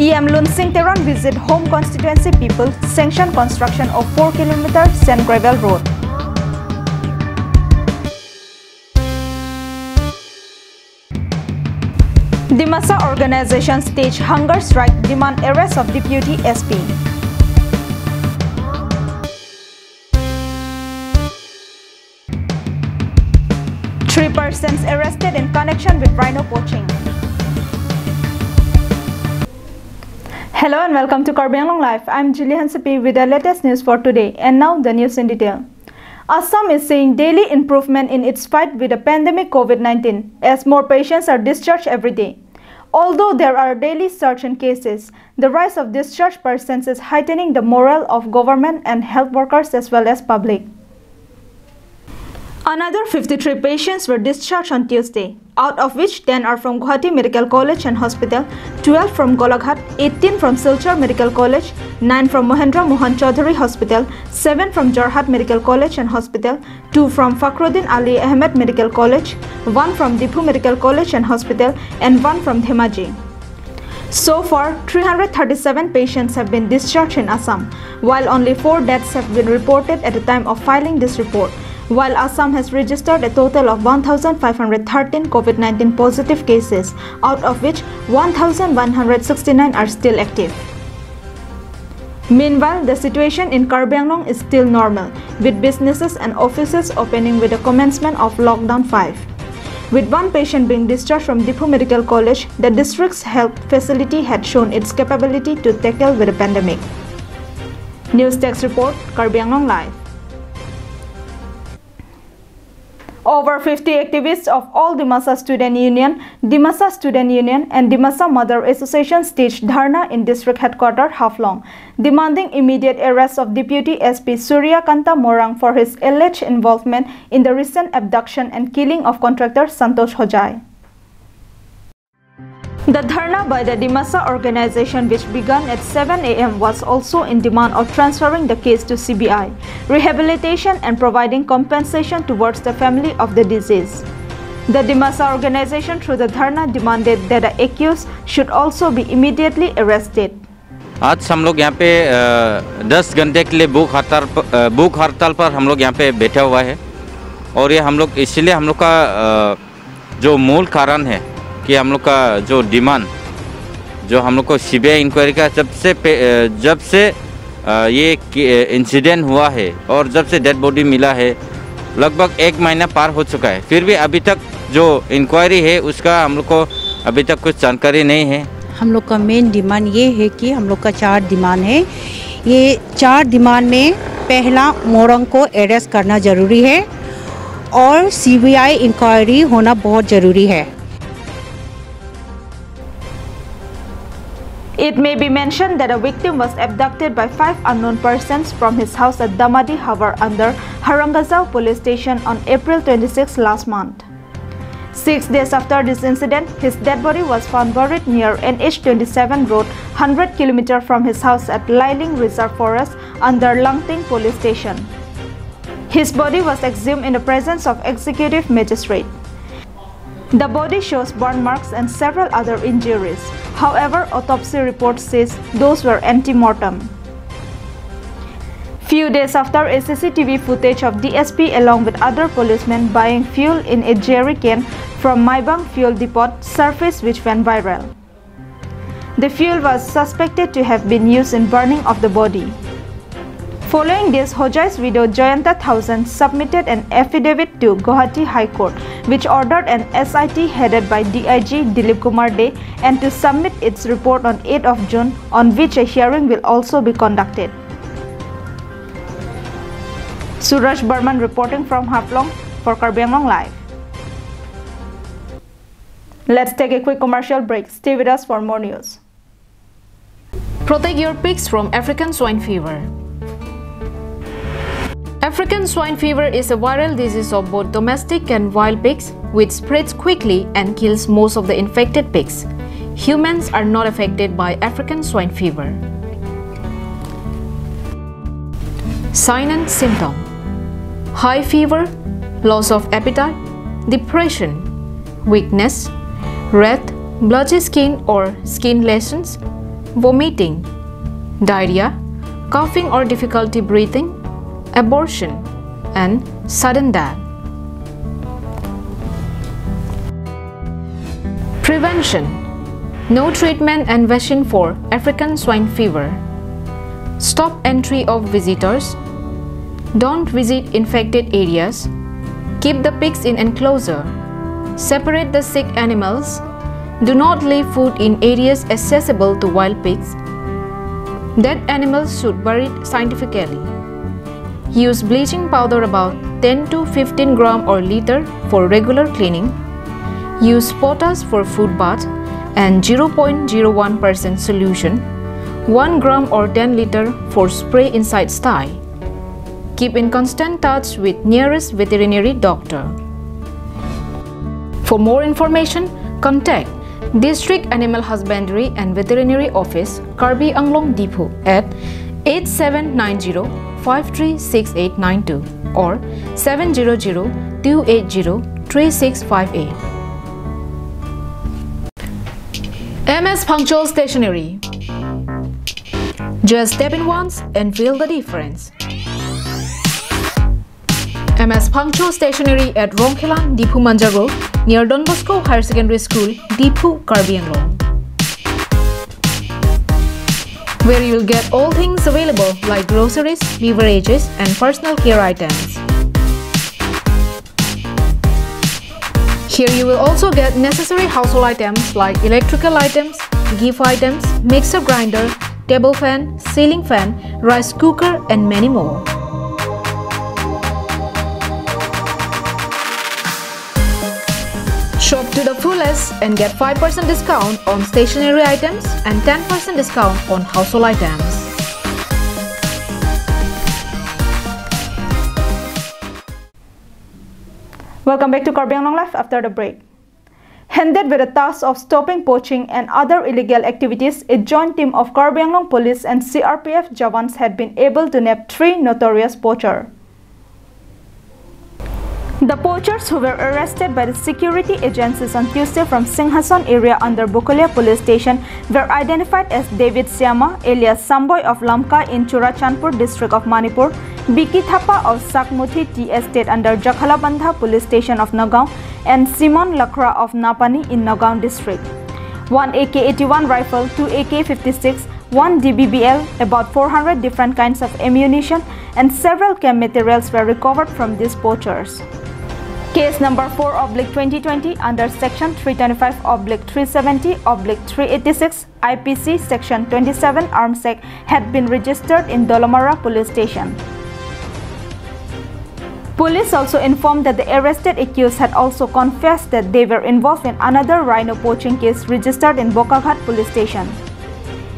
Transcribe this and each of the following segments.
EM Lun Singh Teron visit home constituency people sanction construction of 4 km sand gravel road. Dimasa organization stage hunger strike demand arrest of Deputy SP. Three persons arrested in connection with rhino poaching. Hello and welcome to Karbi Anglong Live. I'm Julie Hansepi with the latest news for today, and now the news in detail. Assam is seeing daily improvement in its fight with the pandemic COVID-19 as more patients are discharged every day. Although there are daily surge in cases, the rise of discharged persons is heightening the morale of government and health workers as well as public. Another 53 patients were discharged on Tuesday, out of which 10 are from Guwahati Medical College and Hospital, 12 from Golaghat, 18 from Silchar Medical College, 9 from Mahendra Mohan Chaudhary Hospital, 7 from Jorhat Medical College and Hospital, 2 from Fakhruddin Ali Ahmed Medical College, 1 from Diphu Medical College and Hospital, and 1 from Dhemaji. So far, 337 patients have been discharged in Assam, while only 4 deaths have been reported at the time of filing this report, while Assam has registered a total of 1,513 COVID-19 positive cases, out of which 1,169 are still active. Meanwhile, the situation in Karbi Anglong is still normal, with businesses and offices opening with the commencement of Lockdown 5. With one patient being discharged from Diphu Medical College, the district's health facility had shown its capability to tackle with the pandemic. News Text Report, Karbi Anglong Live. Over 50 activists of all Dimasa Student Union, and Dimasa Mother Association staged dharna in district headquarters Haflong, demanding immediate arrest of Deputy SP Surya Kanta Morang for his alleged involvement in the recent abduction and killing of contractor Santosh Hojai. The dharna by the Dimasa organization, which began at 7 a.m. was also in demand of transferring the case to CBI, rehabilitation and providing compensation towards the family of the deceased. The Dimasa organization through the dharna demanded that the accused should also be immediately arrested. आज हम लोग यहाँ पे 10 घंटे के लिए भूख हड़ताल पर हम लोग यहाँ पे बैठा हुआ है, और ये हम लोग इसलिए हम लोग का जो मूल कारण है कि हम लोग का जो डिमांड जो हम लोग को सीबीआई इंक्वायरी का जब से ये इंसिडेंट हुआ है और जब से डेड बॉडी मिला है लगभग 1 महीना पार हो चुका है, फिर भी अभी तक जो इंक्वायरी है उसका हम लोग को अभी तक कुछ जानकारी नहीं है। हम लोग का मेन डिमांड ये है कि हम लोग का 4 डिमांड है। ये 4 डिमांड में पहला मोरंग को अरेस्ट करना ज़रूरी है और सीबीआई इंक्वायरी होना बहुत ज़रूरी है। It may be mentioned that a victim was abducted by 5 unknown persons from his house at Damadi Havar under Harangazao police station on April 26 last month. 6 days after this incident, his dead body was found buried near NH27 road, 100 km from his house at Lailing Reserve Forest under Langting police station. His body was exhumed in the presence of executive magistrate. The body shows burn marks and several other injuries. However, autopsy report says those were anti-mortem. Few days after, a CCTV footage of DSP along with other policemen buying fuel in a jerry can from Maibang fuel depot surfaced, which went viral. The fuel was suspected to have been used in burning of the body. Following this, Hojai's widow Joyanta Thousand submitted an affidavit to Guwahati High Court, which ordered an SIT headed by DIG Dilip Kumar De and to submit its report on 8th of June, on which a hearing will also be conducted. Suraj Burman reporting from Haflong for Karbi Anglong Live. Let's take a quick commercial break. Stay with us for more news. Protect your pigs from African swine fever. African swine fever is a viral disease of both domestic and wild pigs, which spreads quickly and kills most of the infected pigs. Humans are not affected by African swine fever. Sign and symptom: high fever, loss of appetite, depression, weakness, red, blotchy skin or skin lesions, vomiting, diarrhea, coughing or difficulty breathing, abortion, and sudden death. Prevention: no treatment and vaccine for African swine fever. Stop entry of visitors. Don't visit infected areas. Keep the pigs in enclosure. Separate the sick animals. Do not leave food in areas accessible to wild pigs. Dead animals should be buried scientifically. Use bleaching powder about 10 to 15 gram or liter for regular cleaning. Use potash for food bath and 0.01% solution, 1 gram or 10 liter for spray inside sty. Keep in constant touch with nearest veterinary doctor. For more information, contact District Animal Husbandry and Veterinary Office, Karbi Anglong Depot at 8790-536892 or 700-280-3658. MS Punctual Stationery. Just step in once and feel the difference. MS Punctual Stationery at Rongkhelan, Dipu Manja Road, near Don Bosco Higher Secondary School, Dipu, Karbi Anglong, where you will get all things available like groceries, beverages, and personal care items. Here you will also get necessary household items like electrical items, gift items, mixer grinder, table fan, ceiling fan, rice cooker, and many more. Shop to the fullest and get 5% discount on stationery items and 10% discount on household items. Welcome back to Karbi Anglong Live after the break. Handed with the task of stopping poaching and other illegal activities, a joint team of Karbi Anglong Police and CRPF Jawans had been able to nab 3 notorious poachers. The poachers who were arrested by the security agencies on Tuesday from Singhason area under Bukolia police station were identified as David Siama alias Samboy of Lamka in Churachandpur district of Manipur, Biki Thapa of Sakmuthi Tea Estate under Jakhalabandha police station of Nagaon, and Simon Lakra of Napani in Nagaon district. 1 AK-81 rifle, 2 AK-56, 1 DBBL, about 400 different kinds of ammunition, and several camp materials were recovered from these poachers. Case number 4/2020 under section 325/370/386 IPC section 27 Arms Act had been registered in Dolomara police station. Police also informed that the arrested accused had also confessed that they were involved in another rhino poaching case registered in Bokaghat police station.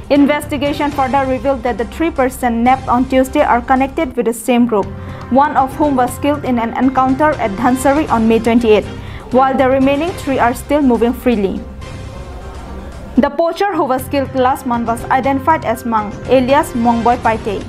Investigation further revealed that the 3 persons nabbed on Tuesday are connected with the same group, one of whom was killed in an encounter at Dhansari on May 28, while the remaining 3 are still moving freely. The poacher who was killed last month was identified as Mang, alias Mongboy Paite.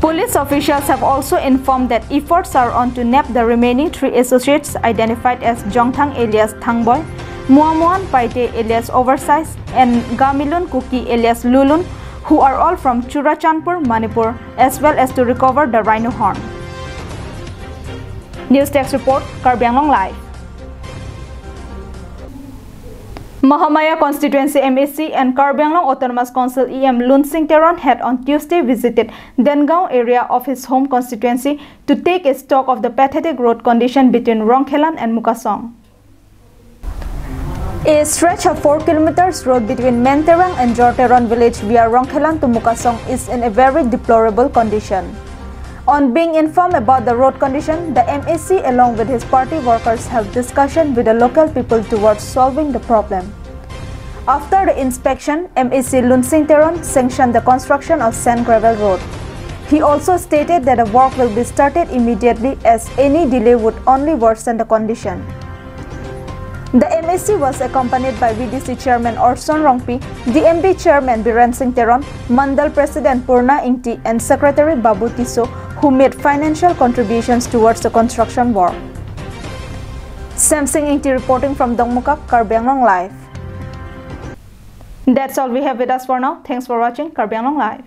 Police officials have also informed that efforts are on to nab the remaining 3 associates identified as Jongthang alias Thangboy, Muamuan Paite alias Oversize, and Gamilun Kuki alias Lulun, who are all from Churachandpur, Manipur, as well as to recover the rhino horn. News Desk Report, Karbi Anglong Live. Mahamaya Constituency MAC and Karbi Anglong Autonomous Council EM Lunsing Teron had on Tuesday visited Dengaon area of his home constituency to take a stock of the pathetic road condition between Rongkhelan and Mukasong. A stretch of 4 kilometers road between Menterang and Jorteron village via Rongkhelan to Mukasong is in a very deplorable condition. On being informed about the road condition, the MAC along with his party workers held discussion with the local people towards solving the problem. After the inspection, MAC Lunsing Teron sanctioned the construction of sand gravel road. He also stated that the work will be started immediately as any delay would only worsen the condition. The MAC was accompanied by VDC Chairman Orson Rongpi, DMB Chairman Biren Singh Teron, Mandal President Purna Ingti, and Secretary Babu Tiso, who made financial contributions towards the construction work. Sam Singh Ingti reporting from Dongmukak, Karbi Anglong Live. That's all we have with us for now. Thanks for watching Karbi Anglong Live.